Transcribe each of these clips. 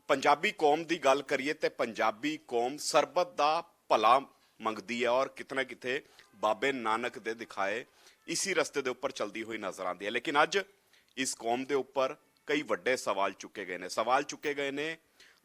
पंजाबी कौम की गल करिए तो पंजाबी कौम सरबत का भला मंगती है और कितने कितने बाबे नानक दे दिखाए इसी रस्ते के उपर चलती हुई नजर आती है। लेकिन अज इस कौम के उपर कई वड्डे सवाल चुके गए हैं। सवाल चुके गए हैं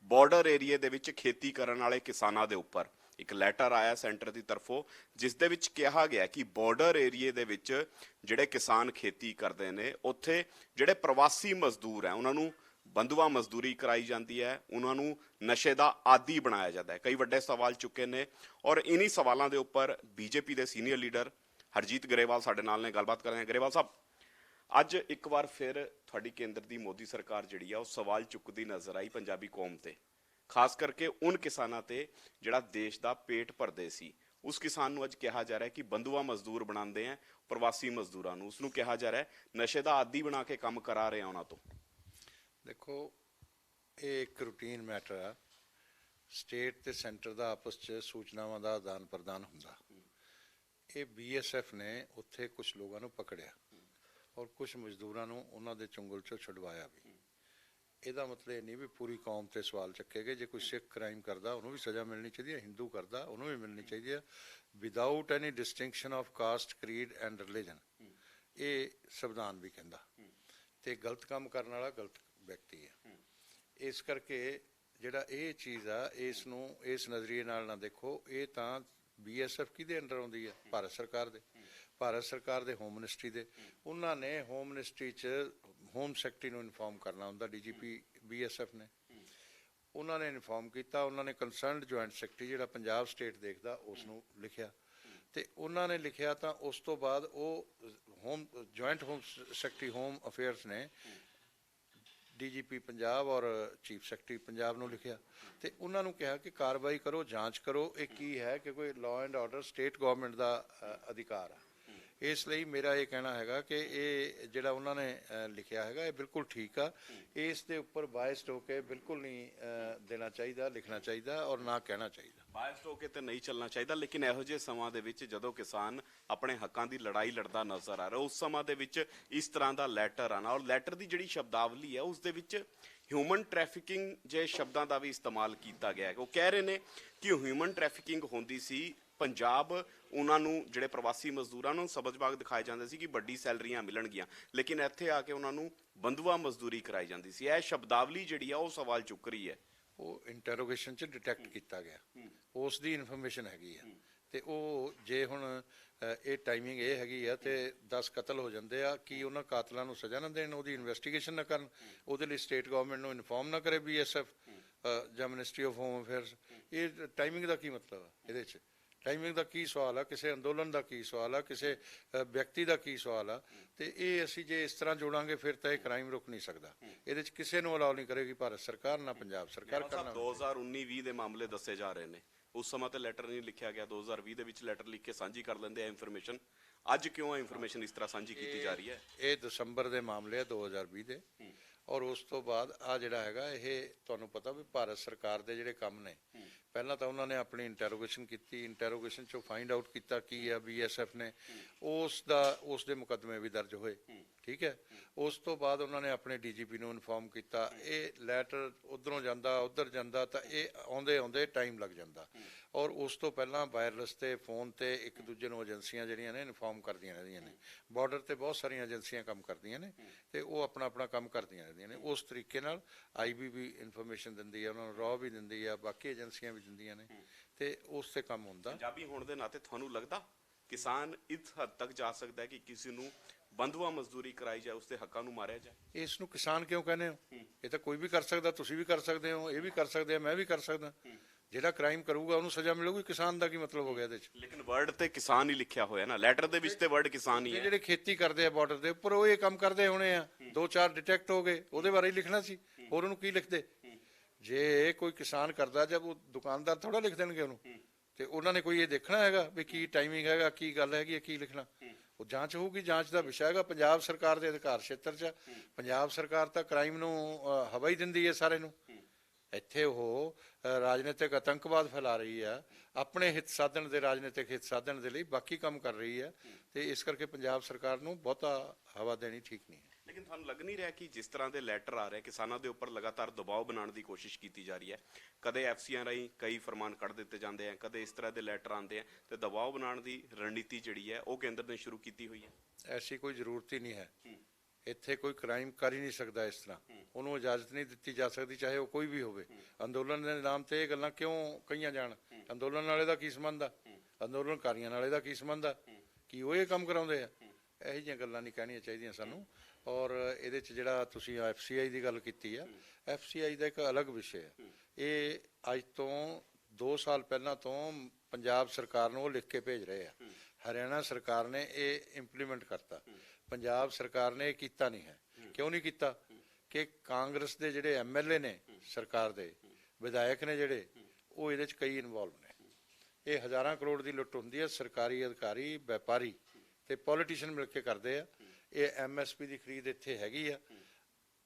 बॉर्डर एरिए दे विच खेती करने वाले किसानों के उपर। एक लैटर आया सेंटर की तरफों जिस दे विच कहा गया कि बॉर्डर एरिए दे विच जिहड़े किसान खेती करते हैं उत्थे जिहड़े प्रवासी मजदूर हैं उन्होंने बंधुआ मजदूरी कराई जाती है, उन्होंने नशे का आदी बनाया जाता है। कई वड्डे सवाल चुके ने और इन्हीं सवालों के उपर बीजेपी के सीनियर लीडर हरजीत ग्रेवाल साडे नाल ने गलबात कर रहे हैं। ग्रेवाल साहब, अज एक बार फिर थोड़ी केंद्र की मोदी सरकार जिहड़ी आ सवाल चुकती नजर आई पंजाबी कौम ते, खास करके उन किसानों ते जिहड़ा देश का पेट भरदे सी। उस किसान नूं अज कहा जा रहा है कि बंधुआ मजदूर बनाते हैं प्रवासी मजदूरों नूं, उसनूं कहा जा रहा है नशे का आदी बना के काम करा रहे हैं उन्हां तों। देखो, ये एक रूटीन मैटर आ। स्टेट ते सेंटर का आपस च सूचनावां का आदान प्रदान हुंदा। ये BSF ने उत्थे कुछ लोगों को पकड़िया और कुछ मजदूरों को उन्हां दे चुंगल चों छुडवाया भी। ਇਹਦਾ मतलब ये नहीं भी पूरी कौम ते सवाल चुके गए। जो कोई सिख क्राइम करता उन्होंने भी सज़ा मिलनी चाहिए, हिंदू करता उन्होंने भी मिलनी चाहिए, without any distinction of caste creed and religion. ये संविधान भी कहता। तो गलत काम करने वाला गलत व्यक्ति है। इस करके जिहड़ा ये चीज़ आ इसनूं इस नज़रिए नाल ना देखो। ये तो BSF किहदे अंडर आउंदी है? भारत सरकार दे। भारत सरकार दे होम मिनिस्ट्री दे। उन्होंने होम मिनिस्ट्री च होम सैकटरी नूं इनफॉर्म करना हुंदा। DGP BSF ने उन्होंने इनफॉर्म किया। उन्होंने कंसर्नड जॉइंट सैकटरी जिहड़ा पंजाब स्टेट देखदा उसनूं लिखिया तो उन्होंने लिखिया। तो उस तो बाद वो home joint home secretary home affairs ने DGP पंजाब और चीफ सैकटरी पंजाब नूं लिखिया तो उन्होंने कहा कि कार्रवाई करो, जांच करो, ये की है कि कोई law and order state government का अधिकार है। इसलिए मेरा ये कहना है कि ये जिहड़ा उन्होंने लिखिया है ये बिल्कुल ठीक आ। इस दे उपर बायस्ड होकर बिल्कुल नहीं देना चाहिए, लिखना चाहिए और ना कहना चाहिए। बायस्ड होके तो नहीं चलना चाहिए। लेकिन इहो ਜਿਹੇ ਸਮਾਂ ਦੇ ਵਿੱਚ ਜਦੋਂ ਕਿਸਾਨ ਆਪਣੇ ਹੱਕਾਂ ਦੀ ਲੜਾਈ ਲੜਦਾ ਨਜ਼ਰ ਆ ਰਿਹਾ ਉਸ ਸਮਾਂ ਦੇ ਵਿੱਚ ਇਸ ਤਰ੍ਹਾਂ ਦਾ ਲੈਟਰ ਆਣਾ ਔਰ ਲੈਟਰ ਦੀ ਜਿਹੜੀ ਸ਼ਬਦਾਵਲੀ ਹੈ ਉਸ ਦੇ ਵਿੱਚ ਹਿਊਮਨ ਟ੍ਰੈਫਿਕਿੰਗ ਜੇ ਸ਼ਬਦਾਂ ਦਾ ਵੀ ਇਸਤੇਮਾਲ ਕੀਤਾ ਗਿਆ ਹੈ। ਉਹ ਕਹਿ ਰਹੇ ਨੇ ਕਿ ਹਿਊਮਨ ਟ੍ਰੈਫਿਕਿੰਗ ਹੁੰਦੀ ਸੀ पंजाब उन्होंने जिहड़े प्रवासी मजदूरों को सबज बाग दिखाए जाते सी कि वड्डी सैलरियां मिलणगियां, लेकिन इत्थे आके उन्होंने बंधुआ मजदूरी कराई जाती सी। यह शब्दावली जिहड़ी आ वो सवाल चुक रही है। वो इंटरोगेशन च डिटैक्ट किया गया, उसकी इनफॉर्मेशन हैगी है। तो वो जे हुण ये टाइमिंग ये हैगी आ तो 10 कतल हो जाते हैं कि उन्होंने कातलों को सज़ा ना देन, वो इन्वेस्टिगेशन ना करन, वो स्टेट गवर्नमेंट को इनफॉर्म ना करे BSF ਜਾਂ मिनिस्ट्री ऑफ होम अफेयर्स। ये टाइमिंग का की मतलब है? ये टाइमिंग का की सवाल है? किसी अंदोलन का की सवाल है? किसी व्यक्ति का की सवाल है? तो ये असी जे इस तरह जोड़ांगे फिर तो यह क्राइम रुक नहीं सकता। ये किसी को अलाउ नहीं करेगी भारत सरकार ना पंजाब सरकार करना। 2019-20 के मामले दसे जा रहे हैं। उस समय तो लैटर नहीं लिखा गया, 2020 के लैटर लिख के सांझी कर लेंगे इंफॉर्मेशन। अज क्यों इंफॉर्मेशन इस तरह सांझी की जा रही है? ये दिसंबर के मामले है 2020 के। और उस तो बाद आ जिहड़ा हैगा ये तुहानूं पता भी भारत सरकार दे जिहड़े काम ने पहला तो उन्होंने अपनी इंटरोगेशन की, इंटरोगेशन चो फाइंड आउट किया की है BSF ने उस दे मुकदमे भी दर्ज होए। ठीक है। उस तो बाद उन्होंने अपने DGP नूं इनफॉर्म किया। ये लैटर उधरों जाता उधर जाता तो ये आउंदे आउंदे टाइम लग जाता। और उस तो पहला वायरलैस ते फोन ते एक दूजे नूं एजेंसियां जिहड़ियां ने इनफॉर्म करदियां रहिंदियां ने। बॉर्डर ते बहुत सारियां एजेंसियां काम करदियां ने ते वो अपना अपना काम करदियां रहिंदियां ने। उस तरीके नाल IB भी इनफॉर्मेशन दिंदी है, उन्होंने रॉ भी दिंदी है, बाकी एजेंसियां भी दिंदियां ने ते उस ते काम हुंदा। पंजाबी होण दे नाते तुहानूं लगदा किसान इस हद तक जा सकता है कि किसी नूं बंधुआ मजदूरी कराई जाए, उसके हक्कां नूं मारिया जाए? इसनूं किसान क्यों कहने हो? ये तो कोई भी कर सकता, तुसीं भी कर सकते हो, ये भी कर सकते हैं, मैं भी कर सकदा। ਜਿਹੜਾ क्राइम करूगा उन्होंने सज़ा मिलेगी। किसान का की मतलब हो गया? लेकिन वर्ड ते किसान ही लिखा होया ना लैटर दे विच, ते वर्ड किसान ही है। ਜਿਹੜੇ खेती करते हैं बॉर्डर के उपर वो ये काम करते होने आ, 2-4 डिटेक्ट हो गए, ਉਹਦੇ बारे ही लिखना सी, होर ਉਹਨੂੰ ਕੀ लिखते? जे कोई किसान करता जब वो दुकानदार थोड़ा लिख देंगे उन्होंने, तो उन्होंने कोई ये देखना है भी की टाइमिंग है, की गल है, की लिखना? वो जांच होगी, जांच का विषय है। पंजाब सरकार के अधिकार क्षेत्र च पंजाब सरकार तो क्राइम नूं हवा ही दिंदी है सारे नूं। ਇੱਥੇ ਉਹ ਰਾਜਨੀਤਿਕ ਆਤੰਕਵਾਦ ਫੈਲਾ ਰਹੀ ਆ, ਆਪਣੇ ਹਿੱਤ ਸਾਧਣ ਦੇ ਰਾਜਨੀਤਿਕ ਹਿੱਤ ਸਾਧਣ ਦੇ ਲਈ ਬਾਕੀ ਕੰਮ ਕਰ ਰਹੀ ਹੈ, ਤੇ ਇਸ ਕਰਕੇ ਪੰਜਾਬ ਸਰਕਾਰ ਨੂੰ ਬਹੁਤਾ ਹਵਾ ਦੇਣੀ ਠੀਕ ਨਹੀਂ ਹੈ। ਲੇਕਿਨ ਤੁਹਾਨੂੰ ਲੱਗ ਨਹੀਂ ਰਿਹਾ ਕਿ ਜਿਸ ਤਰ੍ਹਾਂ ਦੇ ਲੈਟਰ ਆ ਰਹੇ ਕਿਸਾਨਾਂ ਦੇ ਉੱਪਰ ਲਗਾਤਾਰ ਦਬਾਅ ਬਣਾਉਣ ਦੀ ਕੋਸ਼ਿਸ਼ ਕੀਤੀ ਜਾ ਰਹੀ ਹੈ, ਕਦੇ ਐਫਸੀਆਂ ਰਾਹੀਂ ਕਈ ਫਰਮਾਨ ਕੱਢ ਦਿੱਤੇ ਜਾਂਦੇ ਆ, ਕਦੇ ਇਸ ਤਰ੍ਹਾਂ ਦੇ ਲੈਟਰ ਆਉਂਦੇ ਆ, ਤੇ ਦਬਾਅ ਬਣਾਉਣ ਦੀ ਰਣਨੀਤੀ ਜਿਹੜੀ ਹੈ ਉਹ ਕੇਂਦਰ ਨੇ ਸ਼ੁਰੂ ਕੀਤੀ ਹੋਈ ਹੈ? ਐਸੀ ਕੋਈ ਜ਼ਰੂਰਤ ਹੀ ਨਹੀਂ ਹੈ। ਇੱਥੇ ਕੋਈ ਕ੍ਰਾਈਮ ਕਰ ਹੀ ਨਹੀਂ ਸਕਦਾ ਇਸ ਤਰ੍ਹਾਂ, ਉਹਨੂੰ ਇਜਾਜ਼ਤ ਨਹੀਂ ਦਿੱਤੀ ਜਾ ਸਕਦੀ, ਚਾਹੇ ਉਹ ਕੋਈ ਵੀ ਹੋਵੇ। ਅੰਦੋਲਨ ਦੇ ਨਾਮ ਤੇ ਇਹ ਗੱਲਾਂ ਕਿਉਂ ਕਹੀਆਂ ਜਾਣ? ਅੰਦੋਲਨ ਵਾਲੇ ਦਾ ਕੀ ਸੰਬੰਧ ਆ? ਅੰਦੋਲਨਕਾਰੀਆਂ ਨਾਲੇ ਦਾ ਕੀ ਸੰਬੰਧ ਆ? ਕੀ ਉਹ ਇਹ ਕੰਮ ਕਰਾਉਂਦੇ ਆ? ਇਹੋ ਜਿਹੀਆਂ ਗੱਲਾਂ ਨਹੀਂ ਕਹਿਣੀਆਂ ਚਾਹੀਦੀਆਂ ਸਾਨੂੰ। ਔਰ ਇਹਦੇ 'ਚ ਜਿਹੜਾ ਤੁਸੀਂ FCI ਦੀ ਗੱਲ ਕੀਤੀ ਆ, FCI ਦਾ ਇੱਕ ਅਲੱਗ ਵਿਸ਼ੇ ਹੈ। ਇਹ ਅੱਜ ਤੋਂ 2 ਸਾਲ ਪਹਿਲਾਂ ਤੋਂ ਪੰਜਾਬ ਸਰਕਾਰ ਨੂੰ ਉਹ ਲਿਖ ਕੇ ਭੇਜ ਰਹੇ ਆ। ਹਰਿਆਣਾ ਸਰਕਾਰ ਨੇ ਇਹ ਇੰਪਲੀਮੈਂਟ ਕਰਤਾ, ਪੰਜਾਬ ਸਰਕਾਰ ਨੇ ਇਹ ਕੀਤਾ ਨਹੀਂ ਹੈ। ਕਿਉਂ ਨਹੀਂ ਕੀਤਾ? ਕਿ ਕਾਂਗਰਸ ਦੇ ਜਿਹੜੇ MLA ਨੇ, ਸਰਕਾਰ ਦੇ ਵਿਧਾਇਕ ਨੇ ਜਿਹੜੇ, ਉਹ ਇਹਦੇ 'ਚ ਕਈ ਇਨਵੋਲਵ ਨੇ। ਇਹ ਹਜ਼ਾਰਾਂ ਕਰੋੜ ਦੀ ਲੁੱਟ ਹੁੰਦੀ ਹੈ, ਸਰਕਾਰੀ ਅਧਿਕਾਰੀ, ਵਪਾਰੀ ਤੇ ਪੋਲੀਟੀਸ਼ੀਅਨ ਮਿਲ ਕੇ ਕਰਦੇ ਆ। ਇਹ MSP ਦੀ ਖਰੀਦ ਇੱਥੇ ਹੈਗੀ ਆ,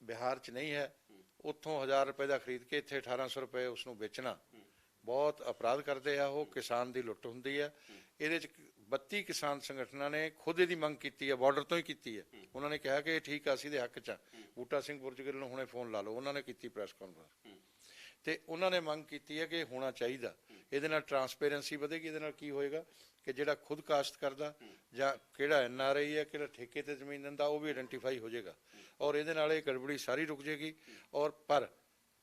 ਬਿਹਾਰ 'ਚ ਨਹੀਂ ਹੈ। ਉੱਥੋਂ 1000 ਰੁਪਏ ਦਾ ਖਰੀਦ ਕੇ ਇੱਥੇ 1800 ਰੁਪਏ ਉਸ ਨੂੰ ਵੇਚਣਾ ਬਹੁਤ ਅਪਰਾਧ ਕਰਦੇ ਆ ਉਹ। ਕਿਸਾਨ ਦੀ ਲੁੱਟ ਹੁੰਦੀ ਆ। ਇਹਦੇ 'ਚ 32 ਕਿਸਾਨ ਸੰਗਠਨਾਂ ਨੇ ਖੁਦ ਇਹਦੀ ਮੰਗ ਕੀਤੀ ਹੈ, ਬਾਰਡਰ ਤੋਂ ਹੀ ਕੀਤੀ ਹੈ। ਉਹਨਾਂ ਨੇ ਕਿਹਾ ਕਿ ਇਹ ਠੀਕ ਆ, ਅਸੀਂ ਦੇ ਹੱਕ 'ਚ ਆ। ਬੂਟਾ ਸਿੰਘ ਪੁਰਜਗਿੱਲ ਨੂੰ ਹੁਣੇ ਫੋਨ ਲਾ ਲਓ, ਉਹਨਾਂ ਨੇ ਕੀਤੀ ਪ੍ਰੈਸ ਕਾਨਫਰੰਸ, ਤੇ ਉਹਨਾਂ ਨੇ ਮੰਗ ਕੀਤੀ ਹੈ ਕਿ ਹੋਣਾ ਚਾਹੀਦਾ। ਇਹਦੇ ਨਾਲ ਟਰਾਂਸਪੇਰੈਂਸੀ ਵਧੇਗੀ। ਇਹਦੇ ਨਾਲ ਕੀ ਹੋਏਗਾ ਕਿ ਜਿਹੜਾ ਖੁਦ ਕਾਸ਼ਤ ਕਰਦਾ ਜਾਂ ਕਿਹੜਾ NRI ਹੈ, ਕਿਹੜਾ ਠੇਕੇ ਤੇ ਜ਼ਮੀਨ ਦਿੰਦਾ, ਉਹ ਵੀ ਆਇਡੈਂਟੀਫਾਈ ਹੋ ਜਾਏਗਾ। ਔਰ ਇਹਦੇ ਨਾਲ ਇਹ ਗੜਬੜੀ ਸਾਰੀ ਰੁਕ ਜਾਏਗੀ। ਔਰ ਪਰ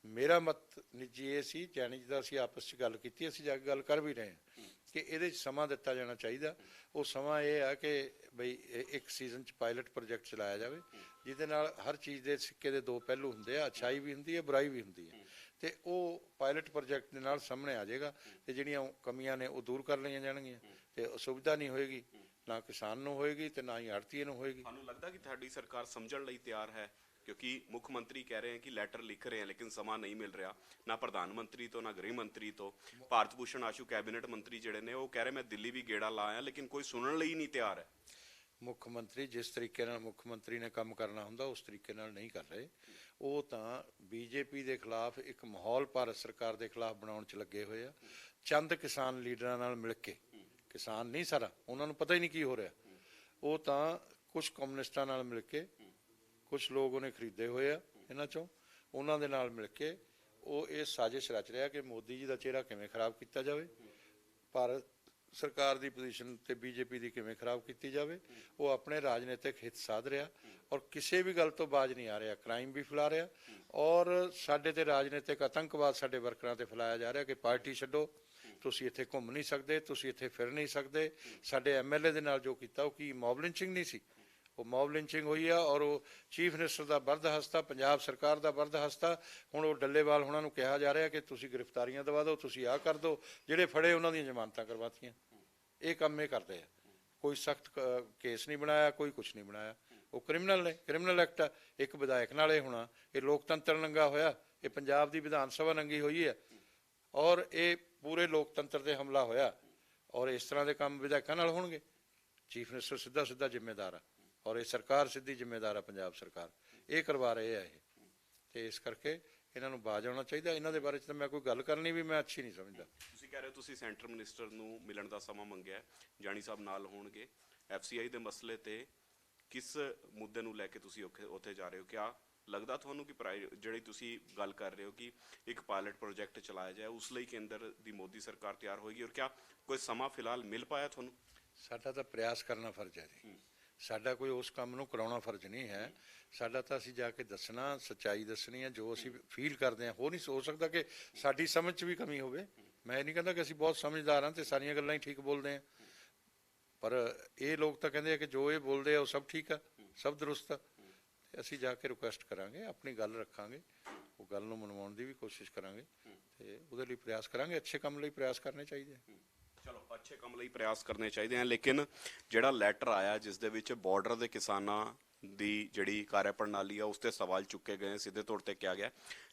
ਮੇਰਾ ਮਤ ਨਿੱਜੀ ਇਹ ਸੀ, ਜਾਨੀ ਜਿੱਦਾਂ ਅਸੀਂ ਆਪਸ 'ਚ ਗੱਲ ਕੀਤੀ, ਅਸੀਂ ਜਾ ਕੇ ਗੱਲ ਕਰ ਵੀ ਰਹੇ ਹਾਂ ਕਿ ਇਹਦੇ 'ਚ ਸਮਾਂ ਦਿੱਤਾ ਜਾਣਾ ਚਾਹੀਦਾ। ਉਹ ਸਮਾਂ ਇਹ ਆ ਕਿ ਬਈ ਇੱਕ ਸੀਜ਼ਨ 'ਚ ਪਾਇਲਟ ਪ੍ਰੋਜੈਕਟ ਚਲਾਇਆ ਜਾਵੇ, ਜਿਹਦੇ ਨਾਲ ਹਰ ਚੀਜ਼ ਦੇ ਸਿੱਕੇ ਦੇ 2 ਪਹਿਲੂ ਹੁੰਦੇ ਆ, ਅੱਛਾਈ ਵੀ ਹੁੰਦੀ ਹੈ, ਬੁਰਾਈ ਵੀ ਹੁੰਦੀ ਹੈ। ਤੇ ਉਹ ਪਾਇਲਟ ਪ੍ਰੋਜੈਕਟ ਦੇ ਨਾਲ ਸਾਹਮਣੇ ਆ ਜਾਏਗਾ, ਤੇ ਜਿਹੜੀਆਂ ਕਮੀਆਂ ਨੇ ਉਹ ਦੂਰ ਕਰ ਲਈਆਂ ਜਾਣਗੀਆਂ, ਤੇ ਸੁਵਿਧਾ ਨਹੀਂ ਹੋਏਗੀ, ਨਾ ਕਿਸਾਨ ਨੂੰ ਹੋਏਗੀ ਤੇ ਨਾ ਹੀ ਆੜ੍ਹਤੀਏ ਨੂੰ ਹੋਏਗੀ। ਤੁਹਾਨੂੰ ਲੱਗਦਾ ਕਿ ਤੁਹਾਡੀ ਸਰਕਾਰ ਸਮਝਣ ਲਈ ਤਿਆਰ ਹੈ? ਕਿਉਂਕਿ ਮੁੱਖ ਮੰਤਰੀ ਕਹਿ ਰਹੇ ਹਨ ਕਿ ਲੈਟਰ ਲਿਖ ਰਹੇ ਹਨ, ਲੇਕਿਨ ਸਮਾਂ ਨਹੀਂ ਮਿਲ ਰਿਹਾ, ਨਾ ਪ੍ਰਧਾਨ ਮੰਤਰੀ ਤੋਂ, ਨਾ ਗ੍ਰਹਿ ਮੰਤਰੀ ਤੋਂ। ਭਾਰਤ ਭੂਸ਼ਣ ਆਸ਼ੂ ਕੈਬਨਿਟ ਮੰਤਰੀ ਜਿਹੜੇ ਨੇ ਉਹ ਕਹਿ ਰਹੇ ਮੈਂ ਦਿੱਲੀ ਵੀ ਗੇੜਾ ਲਾ ਆਇਆ, ਲੇਕਿਨ ਕੋਈ ਸੁਣਨ ਲਈ ਨਹੀਂ ਤਿਆਰ ਹੈ। ਮੁੱਖ ਮੰਤਰੀ ਜਿਸ ਤਰੀਕੇ ਨਾਲ ਮੁੱਖ ਮੰਤਰੀ ਨੇ ਕੰਮ ਕਰਨਾ ਹੁੰਦਾ ਉਸ ਤਰੀਕੇ ਨਾਲ ਨਹੀਂ ਕਰ ਰਹੇ। ਉਹ ਤਾਂ BJP ਦੇ ਖਿਲਾਫ ਇੱਕ ਮਾਹੌਲ ਭਾਰਤ ਸਰਕਾਰ ਦੇ ਖਿਲਾਫ ਬਣਾਉਣ 'ਚ ਲੱਗੇ ਹੋਏ ਆ। ਚੰਦ ਕਿਸਾਨ ਲੀਡਰਾਂ ਨਾਲ ਮਿਲ ਕੇ, ਕਿਸਾਨ ਨਹੀਂ ਸਾਰਾ, ਉਹਨਾਂ ਨੂੰ ਪਤਾ ਹੀ ਨਹੀਂ ਕੀ ਹੋ ਰਿਹਾ। ਉਹ ਤਾਂ ਕੁਝ ਕਮਿਊਨਿਸਟਾਂ ਨਾਲ ਮਿਲ ਕੇ, ਕੁਝ ਲੋਕ ਉਹਨੇ ਖਰੀਦੇ ਹੋਏ ਆ ਇਹਨਾਂ 'ਚੋਂ, ਉਹਨਾਂ ਦੇ ਨਾਲ ਮਿਲ ਕੇ ਉਹ ਇਹ ਸਾਜ਼ਿਸ਼ ਰਚ ਰਿਹਾ ਕਿ ਮੋਦੀ ਜੀ ਦਾ ਚਿਹਰਾ ਕਿਵੇਂ ਖਰਾਬ ਕੀਤਾ ਜਾਵੇ, ਭਾਰਤ ਸਰਕਾਰ ਦੀ ਪੋਜੀਸ਼ਨ ਤੇ BJP ਦੀ ਕਿਵੇਂ ਖਰਾਬ ਕੀਤੀ ਜਾਵੇ। ਉਹ ਆਪਣੇ ਰਾਜਨੀਤਿਕ ਹਿੱਤ ਸਾਧ ਰਿਹਾ ਔਰ ਕਿਸੇ ਵੀ ਗੱਲ ਤੋਂ ਬਾਜ਼ ਨਹੀਂ ਆ ਰਿਹਾ। ਕ੍ਰਾਈਮ ਵੀ ਫੈਲਾ ਰਿਹਾ ਔਰ ਸਾਡੇ ਤੇ ਰਾਜਨੀਤਿਕ ਆਤੰਕਵਾਦ ਸਾਡੇ ਵਰਕਰਾਂ ਤੇ ਫੈਲਾਇਆ ਜਾ ਰਿਹਾ ਕਿ ਪਾਰਟੀ ਛੱਡੋ, ਤੁਸੀਂ ਇੱਥੇ ਘੁੰਮ ਨਹੀਂ ਸਕਦੇ, ਤੁਸੀਂ ਇੱਥੇ ਫਿਰ ਨਹੀਂ ਸਕਦੇ। ਸਾਡੇ MLA ਦੇ ਨਾਲ ਜੋ ਕੀਤਾ ਉਹ ਕੀ ਮੌਬ ਲਿੰਚਿੰਗ ਨਹੀਂ ਸੀ? ਉਹ ਮੌਬ ਲਿੰਚਿੰਗ ਹੋਈ ਆ। ਔਰ ਉਹ ਚੀਫ ਮਿਨਿਸਟਰ ਦਾ ਬਰਦ ਹਸਤਾ, ਪੰਜਾਬ ਸਰਕਾਰ ਦਾ ਬਰਦ ਹਸਤਾ। ਹੁਣ ਉਹ ਡੱਲੇਵਾਲ ਹੁਣਾਂ ਨੂੰ ਕਿਹਾ ਜਾ ਰਿਹਾ ਕਿ ਤੁਸੀਂ ਗ੍ਰਿਫਤਾਰੀਆਂ ਦਵਾ ਦਿਓ, ਤੁਸੀਂ ਆਹ ਕਰ ਦਿਓ। ਜਿਹੜੇ ਫੜੇ ਉਹਨਾਂ ਦੀਆਂ ਜ਼ਮਾਨਤਾਂ ਕਰਵਾਤੀਆਂ। ਇਹ ਕੰਮ ਇਹ ਕਰਦੇ ਆ। ਕੋਈ ਸਖਤ ਕੇਸ ਨਹੀਂ ਬਣਾਇਆ, ਕੋਈ ਕੁਛ ਨਹੀਂ ਬਣਾਇਆ। ਉਹ ਕ੍ਰਿਮੀਨਲ ਨੇ, ਕ੍ਰਿਮੀਨਲ ਐਕਟ ਆ। ਇੱਕ ਵਿਧਾਇਕ ਨਾਲ ਇਹ ਹੋਣਾ, ਇਹ ਲੋਕਤੰਤਰ ਨੰਗਾ ਹੋਇਆ, ਇਹ ਪੰਜਾਬ ਦੀ ਵਿਧਾਨ ਸਭਾ ਨੰਗੀ ਹੋਈ ਹੈ ਔਰ ਇਹ ਪੂਰੇ ਲੋਕਤੰਤਰ ਤੇ ਹਮਲਾ ਹੋਇਆ। ਔਰ ਇਸ ਤਰ੍ਹਾਂ ਦੇ ਕੰਮ ਵਿਧਾਇਕਾਂ ਨਾਲ ਹੋਣਗੇ? ਚੀਫ ਮਿਨਿਸਟਰ ਸਿੱਧਾ ਸਿੱਧਾ ਜ਼ਿੰਮੇਦਾਰ ਆ ਔਰ ਇਹ ਸਰਕਾਰ ਸਿੱਧੀ ਜ਼ਿੰਮੇਦਾਰ ਆ, ਪੰਜਾਬ ਸਰਕਾਰ ਇਹ ਕਰਵਾ ਰਹੇ ਆ ਇਹ। ਤੇ ਇਸ ਕਰਕੇ ਇਹਨਾਂ ਨੂੰ ਬਾਜ਼ ਆਉਣਾ ਚਾਹੀਦਾ। ਇਹਨਾਂ ਦੇ ਬਾਰੇ 'ਚ ਤਾਂ ਮੈਂ ਕੋਈ ਗੱਲ ਕਰਨੀ ਵੀ ਮੈਂ ਅੱਛੀ ਨਹੀਂ ਸਮਝਦਾ। ਤੁਸੀਂ ਕਹਿ ਰਹੇ ਹੋ ਤੁਸੀਂ ਸੈਂਟਰ ਮਿਨਿਸਟਰ ਨੂੰ ਮਿਲਣ ਦਾ ਸਮਾਂ ਮੰਗਿਆ, ਜਾਨੀ ਸਾਹਿਬ ਨਾਲ ਹੋਣਗੇ। FCI ਦੇ ਮਸਲੇ ਤੇ ਕਿਸ ਮੁੱਦੇ ਨੂੰ ਲੈ ਕੇ ਤੁਸੀਂ ਉੱਥੇ ਜਾ ਰਹੇ ਹੋ? ਕਿਆ ਲੱਗਦਾ ਤੁਹਾਨੂੰ ਕਿ ਜਿਹੜੀ ਤੁਸੀਂ ਗੱਲ ਕਰ ਰਹੇ ਹੋ ਕਿ ਇੱਕ ਪਾਇਲਟ ਪ੍ਰੋਜੈਕਟ ਚਲਾਇਆ ਜਾਏ, ਉਸ ਲਈ ਕੇਂਦਰ ਦੀ ਮੋਦੀ ਸਰਕਾਰ ਤਿਆਰ ਹੋਏਗੀ? ਔਰ ਕਿਆ ਕੋਈ ਸਮਾਂ ਫਿਲਹਾਲ ਮਿਲ ਪਾਇਆ ਤੁਹਾਨੂੰ? ਸਾਡਾ ਤਾਂ ਪ੍ਰਯਾਸ ਕਰਨਾ ਫਰਜ਼ ਹੈ ਜੀ। ਸਾਡਾ ਕੋਈ ਉਸ ਕੰਮ ਨੂੰ ਕਰਾਉਣਾ ਫਰਜ਼ ਨਹੀਂ ਹੈ। ਸਾਡਾ ਤਾਂ ਅਸੀਂ ਜਾ ਕੇ ਦੱਸਣਾ, ਸੱਚਾਈ ਦੱਸਣੀ ਹੈ, ਜੋ ਅਸੀਂ ਫੀਲ ਕਰਦੇ ਹਾਂ। ਹੋ ਨਹੀਂ ਹੋ ਸਕਦਾ ਕਿ ਸਾਡੀ ਸਮਝ 'ਚ ਵੀ ਕਮੀ ਹੋਵੇ। ਮੈਂ ਇਹ ਨਹੀਂ ਕਹਿੰਦਾ ਕਿ ਅਸੀਂ ਬਹੁਤ ਸਮਝਦਾਰ ਹਾਂ ਤੇ ਸਾਰੀਆਂ ਗੱਲਾਂ ਹੀ ਠੀਕ ਬੋਲਦੇ ਹਾਂ, ਪਰ ਇਹ ਲੋਕ ਤਾਂ ਕਹਿੰਦੇ ਆ ਕਿ ਜੋ ਇਹ ਬੋਲਦੇ ਆ ਉਹ ਸਭ ਠੀਕ ਆ, ਸਭ ਦਰੁਸਤ ਆ। ਤੇ ਅਸੀਂ ਜਾ ਕੇ ਰਿਕੁਐਸਟ ਕਰਾਂਗੇ, ਆਪਣੀ ਗੱਲ ਰੱਖਾਂਗੇ, ਉਹ ਗੱਲ ਨੂੰ ਮਨਵਾਉਣ ਦੀ ਵੀ ਕੋਸ਼ਿਸ਼ ਕਰਾਂਗੇ ਤੇ ਉਹਦੇ ਲਈ ਪ੍ਰਯਾਸ ਕਰਾਂਗੇ। ਅੱਛੇ ਕੰਮ ਲਈ ਪ੍ਰਯਾਸ ਕਰਨੇ ਚਾਹੀਦੇ ਆ। ਚਲੋ, ਅੱਛੇ ਕੰਮ ਲਈ ਪ੍ਰਯਾਸ ਕਰਨੇ ਚਾਹੀਦੇ ਹਨ। ਲੇਕਿਨ ਜਿਹੜਾ ਲੈਟਰ ਆਇਆ ਜਿਸ ਦੇ ਵਿੱਚ ਬਾਰਡਰ ਦੇ ਕਿਸਾਨਾਂ ਦੀ ਜਿਹੜੀ ਕਾਰਜਪ੍ਰਣਾਲੀ ਆ ਉਸ ਤੇ ਸਵਾਲ ਚੁੱਕੇ ਗਏ, ਸਿੱਧੇ ਤੌਰ ਤੇ ਕਿਹਾ ਗਿਆ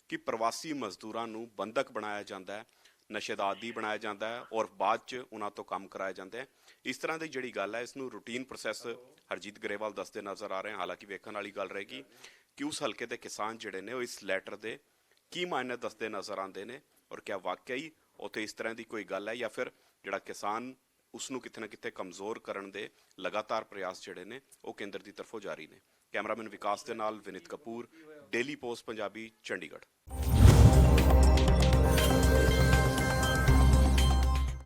ਕਿ ਪ੍ਰਵਾਸੀ ਮਜ਼ਦੂਰਾਂ ਨੂੰ ਬੰਧਕ ਬਣਾਇਆ ਜਾਂਦਾ ਹੈ, ਨਸ਼ੇ ਦਾ ਆਦੀ ਬਣਾਇਆ ਜਾਂਦਾ ਹੈ ਔਰ ਬਾਅਦ 'ਚ ਉਹਨਾਂ ਤੋਂ ਕੰਮ ਕਰਾਇਆ ਜਾਂਦਾ ਹੈ। ਇਸ ਤਰ੍ਹਾਂ ਦੀ ਜਿਹੜੀ ਗੱਲ ਹੈ, ਇਸ ਨੂੰ ਰੂਟੀਨ ਪ੍ਰੋਸੈਸ ਹਰਜੀਤ ਗਰੇਵਾਲ ਦੱਸਦੇ ਨਜ਼ਰ ਆ ਰਹੇ ਹਨ। ਹਾਲਾਂਕਿ ਵੇਖਣ ਵਾਲੀ ਗੱਲ ਰਹੇਗੀ ਕਿ ਉਸ ਹਲਕੇ ਦੇ ਕਿਸਾਨ ਜਿਹੜੇ ਨੇ ਉਹ ਇਸ ਲੈਟਰ ਦੇ ਕੀ ਮਾਇਨੇ ਦੱਸਦੇ ਨਜ਼ਰ ਆਉਂਦੇ ਨੇ ਔਰ ਕਿਆ ਵਾਕਈ ਉੱਥੇ ਇਸ ਤਰ੍ਹਾਂ ਦੀ ਕੋਈ ਗੱਲ ਹੈ ਜਾਂ ਫਿਰ ਜਿਹੜਾ ਕਿਸਾਨ ਉਸ ਨੂੰ ਕਿਤੇ ਨਾ ਕਿਤੇ ਕਮਜ਼ੋਰ ਕਰਨ ਦੇ ਲਗਾਤਾਰ ਪ੍ਰਯਾਸ ਜਿਹੜੇ ਨੇ ਉਹ ਕੇਂਦਰ ਦੀ ਤਰਫੋਂ ਜਾਰੀ ਨੇ। ਕੈਮਰਾਮੈਨ ਵਿਕਾਸ ਦੇ ਨਾਲ ਵਿਨਿਤ ਕਪੂਰ, ਡੇਲੀ ਪੋਸਟ ਪੰਜਾਬੀ, ਚੰਡੀਗੜ੍ਹ।